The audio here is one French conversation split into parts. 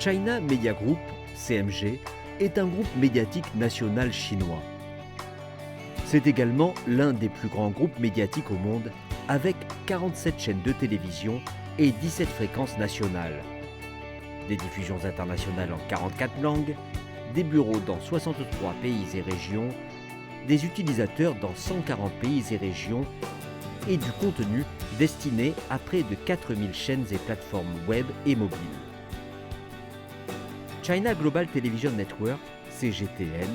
China Media Group, CMG, est un groupe médiatique national chinois. C'est également l'un des plus grands groupes médiatiques au monde, avec 47 chaînes de télévision et 17 fréquences nationales. Des diffusions internationales en 44 langues, des bureaux dans 63 pays et régions, des utilisateurs dans 140 pays et régions et du contenu destiné à près de 4000 chaînes et plateformes web et mobiles. China Global Television Network, CGTN,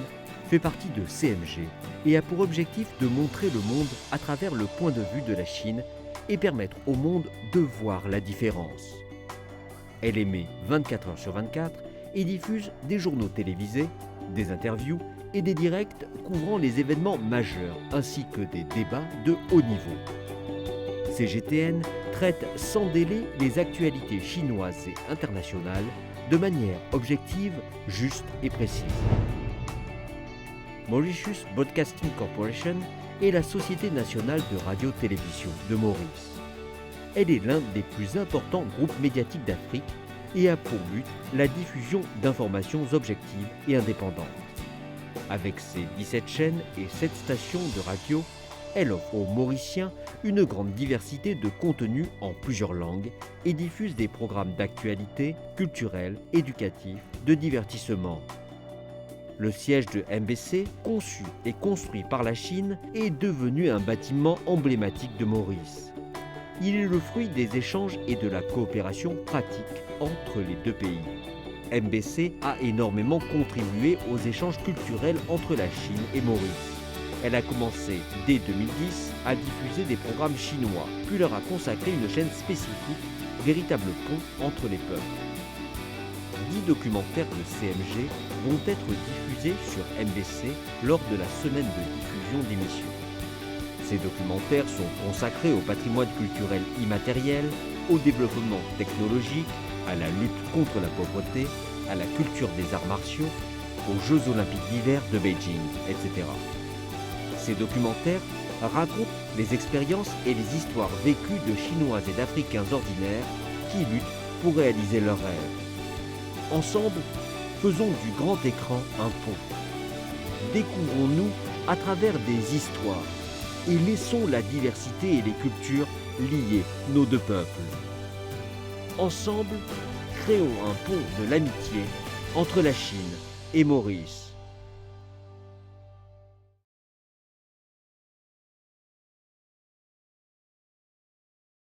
fait partie de CMG et a pour objectif de montrer le monde à travers le point de vue de la Chine et permettre au monde de voir la différence. Elle émet 24 heures sur 24 et diffuse des journaux télévisés, des interviews et des directs couvrant les événements majeurs ainsi que des débats de haut niveau. CGTN traite sans délai les actualités chinoises et internationales de manière objective, juste et précise. Mauritius Broadcasting Corporation est la société nationale de radio-télévision de Maurice. Elle est l'un des plus importants groupes médiatiques d'Afrique et a pour but la diffusion d'informations objectives et indépendantes. Avec ses 17 chaînes et 7 stations de radio, elle offre aux Mauriciens une grande diversité de contenus en plusieurs langues et diffuse des programmes d'actualité, culturels, éducatifs, de divertissement. Le siège de MBC, conçu et construit par la Chine, est devenu un bâtiment emblématique de Maurice. Il est le fruit des échanges et de la coopération pratique entre les deux pays. MBC a énormément contribué aux échanges culturels entre la Chine et Maurice. Elle a commencé dès 2010 à diffuser des programmes chinois, puis leur a consacré une chaîne spécifique, véritable pont entre les peuples. 10 documentaires de CMG vont être diffusés sur MBC lors de la semaine de diffusion d'émissions. Ces documentaires sont consacrés au patrimoine culturel immatériel, au développement technologique, à la lutte contre la pauvreté, à la culture des arts martiaux, aux Jeux olympiques d'hiver de Beijing, etc. Ces documentaires racontent les expériences et les histoires vécues de Chinois et d'Africains ordinaires qui luttent pour réaliser leurs rêves. Ensemble, faisons du grand écran un pont. Découvrons-nous à travers des histoires et laissons la diversité et les cultures lier nos deux peuples. Ensemble, créons un pont de l'amitié entre la Chine et Maurice.